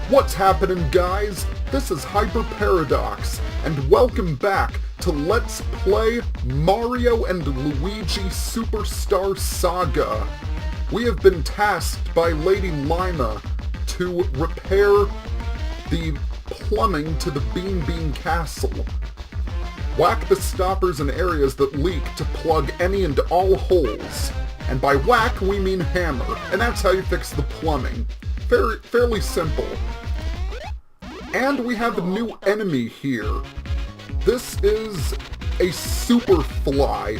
What's happening, guys? This is Hyper Paradox, and welcome back to Let's Play Mario and Luigi Superstar Saga. We have been tasked by Lady Lima to repair the plumbing to the Bean Bean Castle. Whack the stoppers in areas that leak to plug any and all holes. And by whack, we mean hammer, and that's how you fix the plumbing. Fairly simple. And we have a new enemy here. This is a super fly.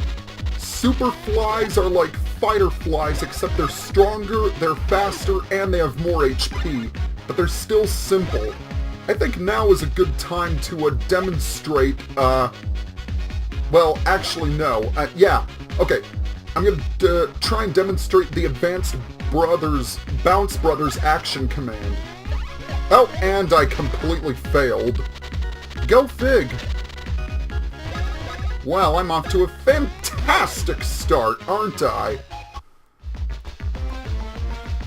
Super flies are like fighter flies, except they're stronger, they're faster, and they have more HP. But they're still simple. I think now is a good time to demonstrate, well, actually no. Yeah, okay. I'm gonna try and demonstrate the Bounce Brothers action command. Oh, and I completely failed. Go fig! Well, I'm off to a fantastic start, aren't I?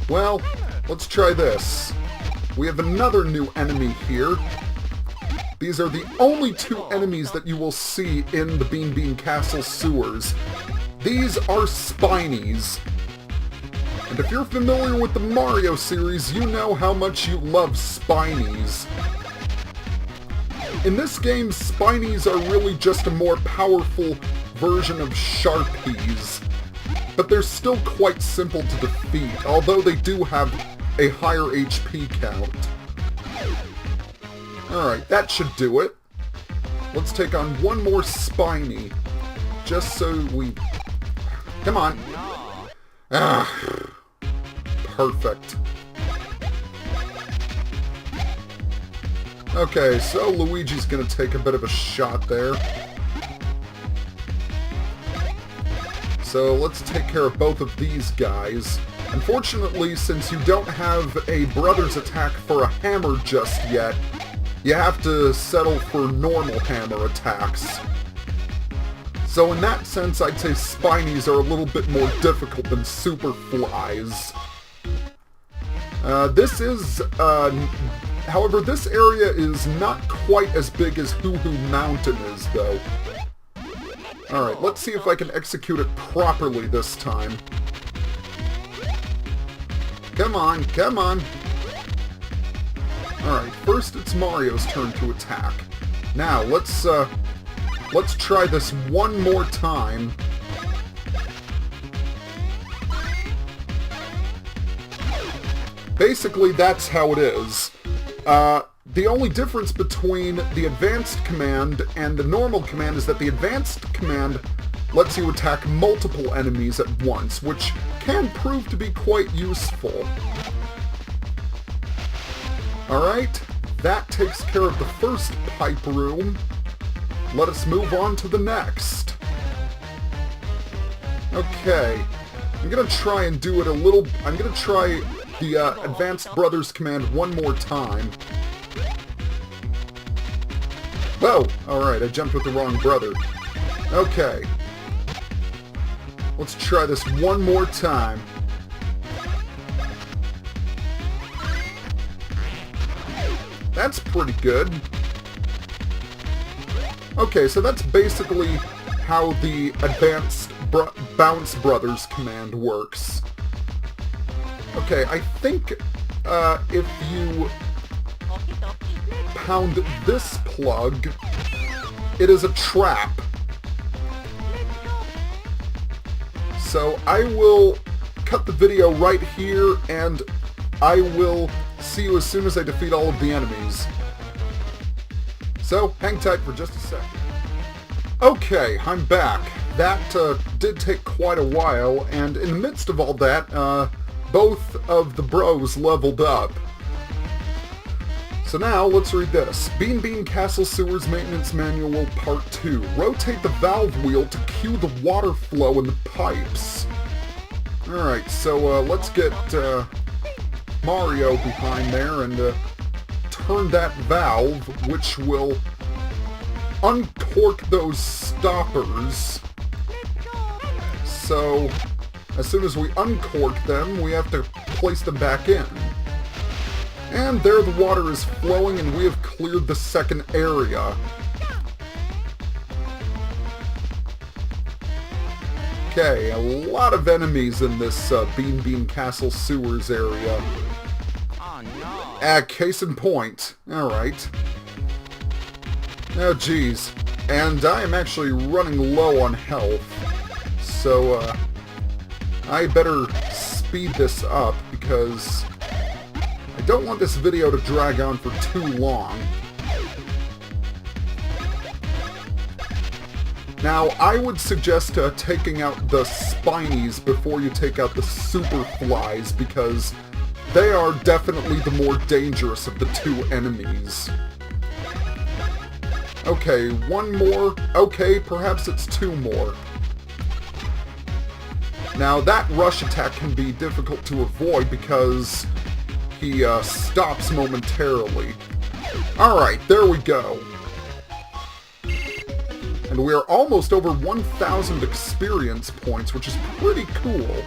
Well, let's try this. We have another new enemy here. These are the only two enemies that you will see in the Bean Bean Castle sewers. These are Spinies. And if you're familiar with the Mario series, you know how much you love Spinies. In this game, Spinies are really just a more powerful version of Sharpies. But they're still quite simple to defeat, although they do have a higher HP count. Alright, that should do it. Let's take on one more Spiny. Just so we... Come on. Ah. Perfect. Okay, so Luigi's gonna take a bit of a shot there. So let's take care of both of these guys. Unfortunately, since you don't have a brother's attack for a hammer just yet, you have to settle for normal hammer attacks. So in that sense, I'd say Spinies are a little bit more difficult than Super Flies. However, this area is not quite as big as Hoo Hoo Mountain is, though. Alright, let's see if I can execute it properly this time. Come on, come on! Alright, first it's Mario's turn to attack. Now, let's try this one more time. Basically, that's how it is. The only difference between the advanced command and the normal command is that the advanced command lets you attack multiple enemies at once, which can prove to be quite useful. Alright, that takes care of the first pipe room. Let us move on to the next. Okay, I'm gonna try and do it a little... I'm gonna try the Advanced Brothers command one more time. Whoa! Alright, I jumped with the wrong brother. Okay. Let's try this one more time. That's pretty good. Okay, so that's basically how the Advanced Bounce Brothers command works. Okay, I think if you pound this plug, it is a trap. So I will cut the video right here, and I will see you as soon as I defeat all of the enemies. So, hang tight for just a second. Okay, I'm back. That did take quite a while, and in the midst of all that, both of the bros leveled up. So now, let's read this. Bean Bean Castle Sewers Maintenance Manual Part 2. Rotate the valve wheel to cue the water flow in the pipes. Alright, so let's get Mario behind there and turn that valve, which will uncork those stoppers. So, as soon as we uncork them, we have to place them back in. And there the water is flowing, and we have cleared the second area. Okay, a lot of enemies in this Bean Bean Castle sewers area. Oh no. Case in point. Alright. Oh geez. And I am actually running low on health. So, I better speed this up because I don't want this video to drag on for too long. Now, I would suggest taking out the spinies before you take out the super flies because they are definitely the more dangerous of the two enemies. Okay, one more. Okay, perhaps it's two more. Now, that rush attack can be difficult to avoid because he stops momentarily. Alright, there we go. And we are almost over 1,000 experience points, which is pretty cool.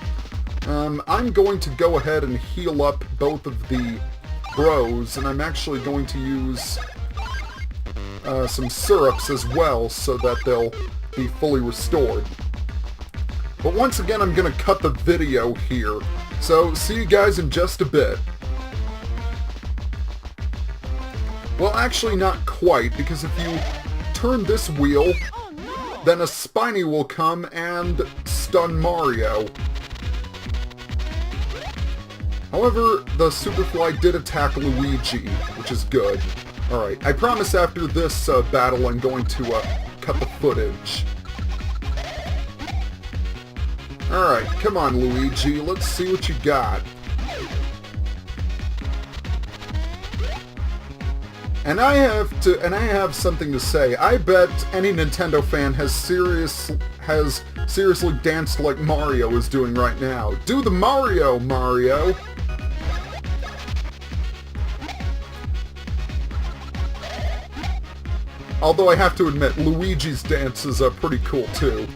I'm going to go ahead and heal up both of the bros, and I'm actually going to use some syrups as well so that they'll be fully restored. But once again, I'm going to cut the video here. So, see you guys in just a bit. Well, actually not quite, because if you turn this wheel, then a spiny will come and stun Mario. However, the Superfly did attack Luigi, which is good. Alright, I promise after this battle I'm going to cut the footage. Alright, come on Luigi, let's see what you got. And I have something to say. I bet any Nintendo fan has seriously danced like Mario is doing right now. Do the Mario, Mario! Although I have to admit, Luigi's dance is pretty cool too.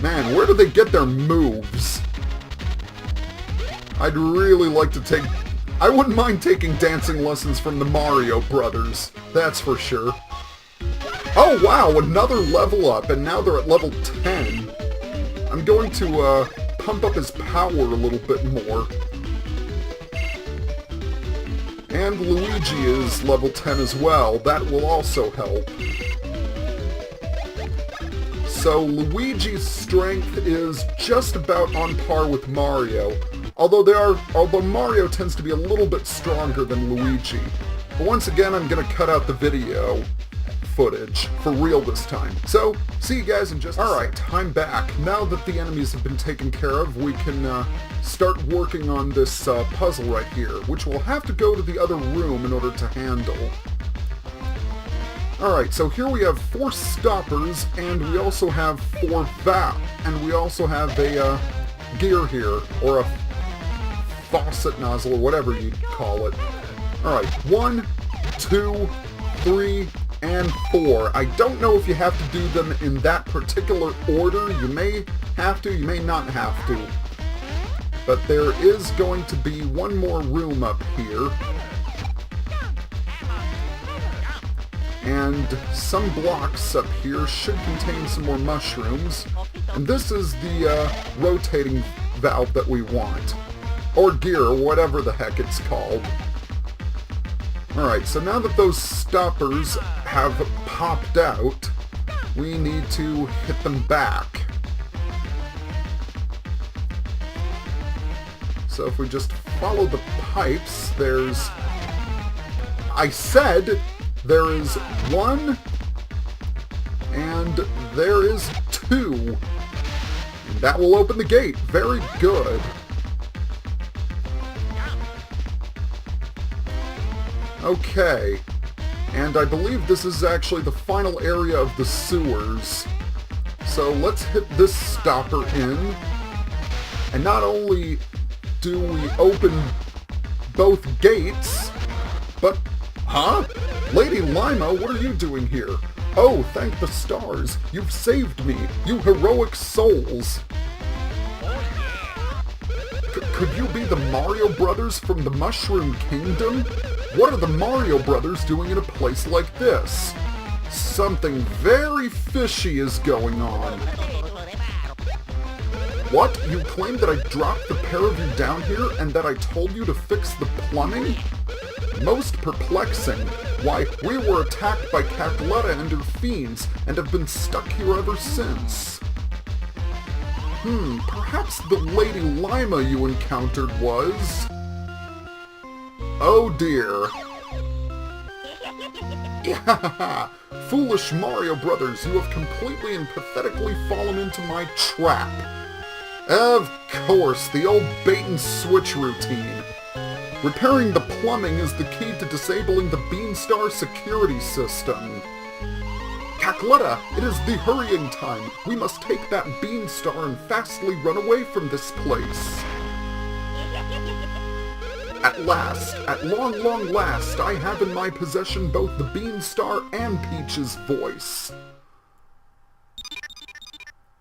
Man, where do they get their moves? I'd really like to take... I wouldn't mind taking dancing lessons from the Mario brothers, that's for sure. Oh wow, another level up, and now they're at level 10. I'm going to pump up his power a little bit more. And Luigi is level 10 as well, that will also help. So Luigi's strength is just about on par with Mario. Although Mario tends to be a little bit stronger than Luigi. But once again, I'm gonna cut out the video footage, for real this time. So, see you guys in just a second. Alright, I'm back. Now that the enemies have been taken care of, we can start working on this puzzle right here, which we'll have to go to the other room in order to handle. Alright, so here we have 4 stoppers, and we also have 4 valves, and we also have a gear here, or a faucet nozzle, or whatever you'd call it. Alright, 1, 2, 3, and 4. I don't know if you have to do them in that particular order. You may have to, you may not have to. But there is going to be one more room up here. And some blocks up here should contain some more mushrooms. And this is the rotating valve that we want. Or gear, or whatever the heck it's called. Alright, so now that those stoppers have popped out, we need to hit them back. So if we just follow the pipes, there's... I said there is 1, and there is 2. And that will open the gate. Very good. Okay, and I believe this is actually the final area of the sewers. So let's hit this stopper in, and not only do we open both gates, but... Huh? Lady Lima, what are you doing here? Oh, thank the stars. You've saved me, you heroic souls. Could you be the Mario Brothers from the Mushroom Kingdom? What are the Mario Brothers doing in a place like this? Something very fishy is going on. What? You claim that I dropped the pair of you down here and that I told you to fix the plumbing? Most perplexing. Why, we were attacked by Cackletta and her fiends and have been stuck here ever since. Perhaps the Lady Lima you encountered was... Oh dear. Yeah, foolish Mario Brothers, you have completely and pathetically fallen into my trap. Of course, the old bait-and-switch routine. Repairing the plumbing is the key to disabling the Beanstar security system. Cackletta, it is the hurrying time. We must take that Beanstar and fastly run away from this place. At last, at long, long last, I have in my possession both the Beanstar and Peach's voice.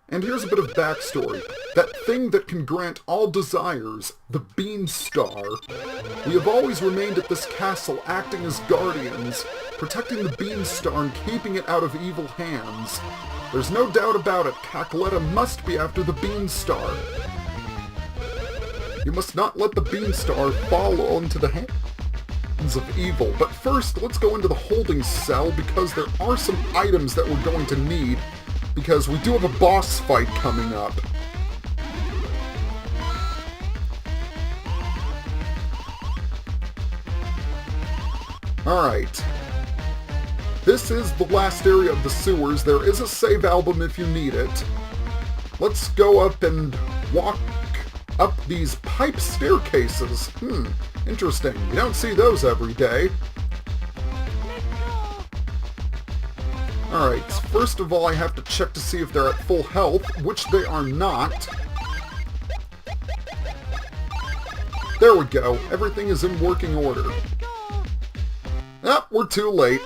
And here's a bit of backstory. That thing that can grant all desires, the Beanstar. We have always remained at this castle acting as guardians, protecting the Beanstar and keeping it out of evil hands. There's no doubt about it, Cackletta must be after the Beanstar. You must not let the Beanstar fall into the hands of evil. But first, let's go into the holding cell because there are some items that we're going to need, because we do have a boss fight coming up. Alright. This is the last area of the sewers. There is a save album if you need it. Let's go up and walk up these pipe staircases. Interesting. You don't see those every day. Alright, first of all I have to check to see if they're at full health, which they are not. There we go. Everything is in working order. Ah, we're too late.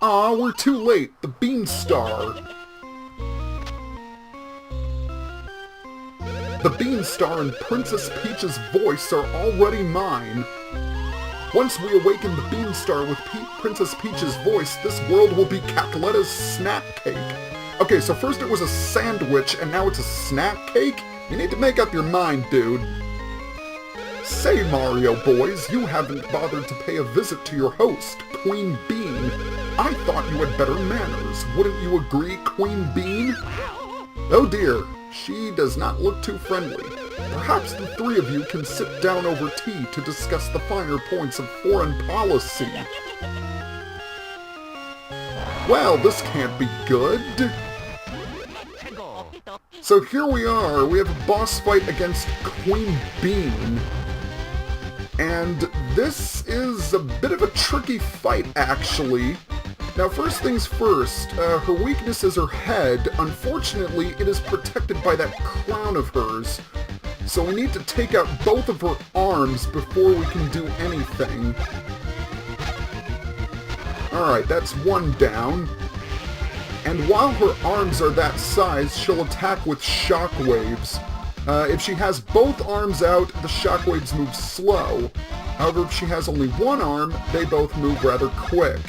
Aw, we're too late. The Beanstar. The Beanstar and Princess Peach's voice are already mine. Once we awaken the Beanstar with Princess Peach's voice, this world will be Cackletta's snack cake. Okay, so first it was a sandwich, and now it's a snack cake? You need to make up your mind, dude. Say, Mario boys, you haven't bothered to pay a visit to your host, Queen Bean. I thought you had better manners. Wouldn't you agree, Queen Bean? Oh dear, she does not look too friendly. Perhaps the three of you can sit down over tea to discuss the finer points of foreign policy. Well, this can't be good. So here we are. We have a boss fight against Queen Bean. And this is a bit of a tricky fight, actually. Now, first things first, her weakness is her head. Unfortunately, it is protected by that crown of hers. So we need to take out both of her arms before we can do anything. Alright, that's one down. And while her arms are that size, she'll attack with shockwaves. If she has both arms out, the shockwaves move slow. However, if she has only one arm, they both move rather quick.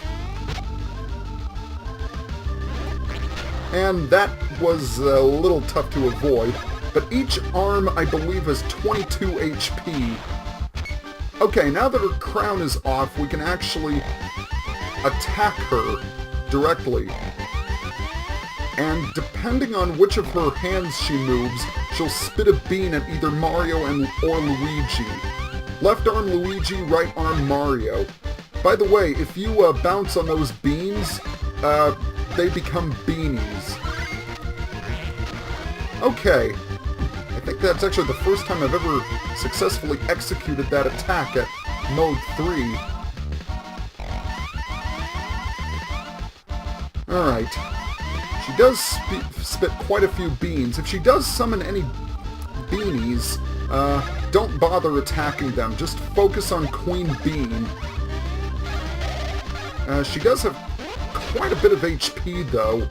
And that was a little tough to avoid. But each arm, I believe, has 22 HP. Okay, now that her crown is off, we can actually attack her directly. And depending on which of her hands she moves, she'll spit a bean at either Mario or Luigi. Left arm Luigi, right arm Mario. By the way, if you bounce on those beans, they become beanies. Okay. I think that's actually the first time I've ever successfully executed that attack at Mode 3. Alright. She does spit quite a few beans. If she does summon any beanies, don't bother attacking them. Just focus on Queen Bean. She does have quite a bit of HP, though.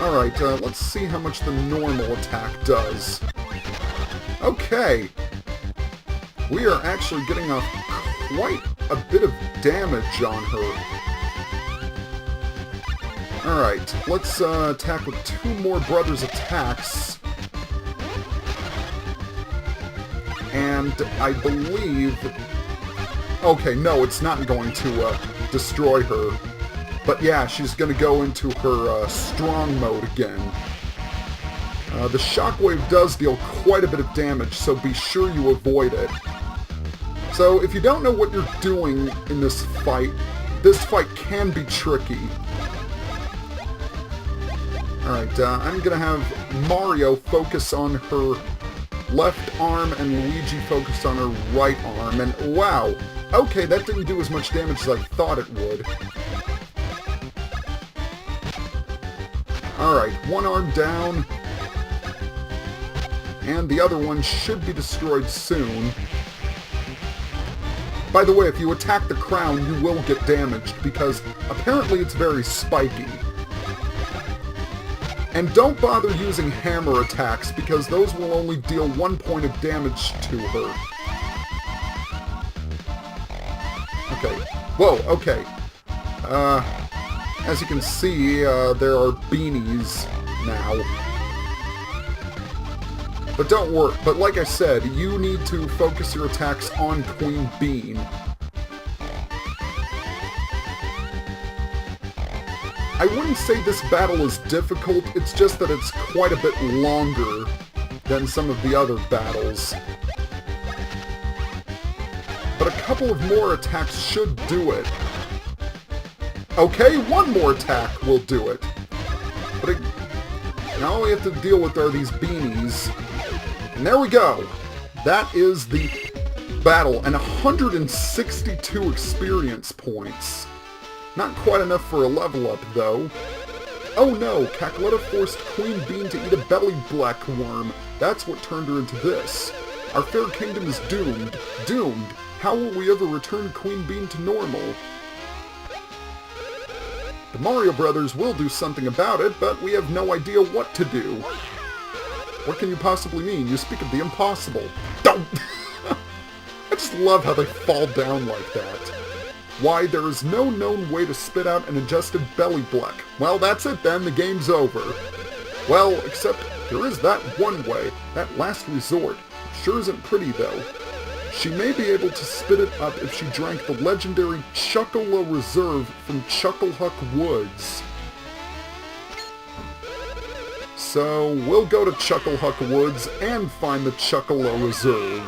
Alright, let's see how much the normal attack does. Okay, We are actually getting off quite a bit of damage on her. Alright, let's attack with 2 more brothers' attacks. And I believe... Okay, no, it's not going to destroy her. But yeah, she's going to go into her strong mode again. The shockwave does deal quite a bit of damage, so be sure you avoid it. So if you don't know what you're doing in this fight can be tricky. Alright, I'm going to have Mario focus on her left arm and Luigi focus on her right arm. And wow, okay, that didn't do as much damage as I thought it would. Alright, one arm down. And the other one should be destroyed soon. By the way, if you attack the crown, you will get damaged, because apparently it's very spiky. And don't bother using hammer attacks, because those will only deal 1 point of damage to her. Okay. Whoa, okay. As you can see, there are beanies now. But don't worry, but like I said, you need to focus your attacks on Queen Bean. I wouldn't say this battle is difficult, it's just that it's quite a bit longer than some of the other battles. But a couple of more attacks should do it. Okay, 1 more attack will do it. But now all we have to deal with are these beanies. And there we go. That is the battle, and 162 experience points. Not quite enough for a level up, though. Oh no, Cackletta forced Queen Bean to eat a belly black worm. That's what turned her into this. Our fair kingdom is doomed. Doomed. How will we ever return Queen Bean to normal? The Mario Brothers will do something about it, but we have no idea what to do. What can you possibly mean? You speak of the impossible. Don't! I just love how they fall down like that. Why, there is no known way to spit out an adjusted belly black. Well, that's it then, the game's over. Well, except there is that one way, that last resort. Sure isn't pretty, though. She may be able to spit it up if she drank the legendary Chuckle-A Reserve from Chucklehuck Woods. So, we'll go to Chucklehuck Woods and find the Chuckle-A Reserve.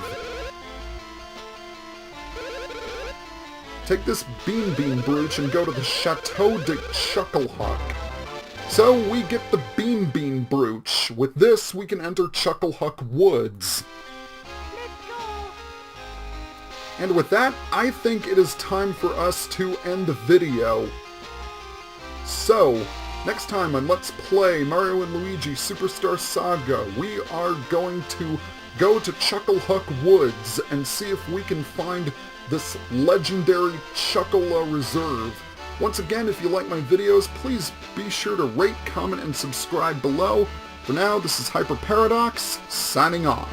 Take this Bean brooch and go to the Chateau de Chucklehuck. So we get the Bean brooch. With this, we can enter Chucklehuck Woods. And with that, I think it is time for us to end the video. So, next time on Let's Play Mario and Luigi Superstar Saga, we are going to go to Chucklehuck Woods and see if we can find this legendary Chuckle-A Reserve. Once again, if you like my videos, please be sure to rate, comment, and subscribe below. For now, this is Hyper Paradox, signing off.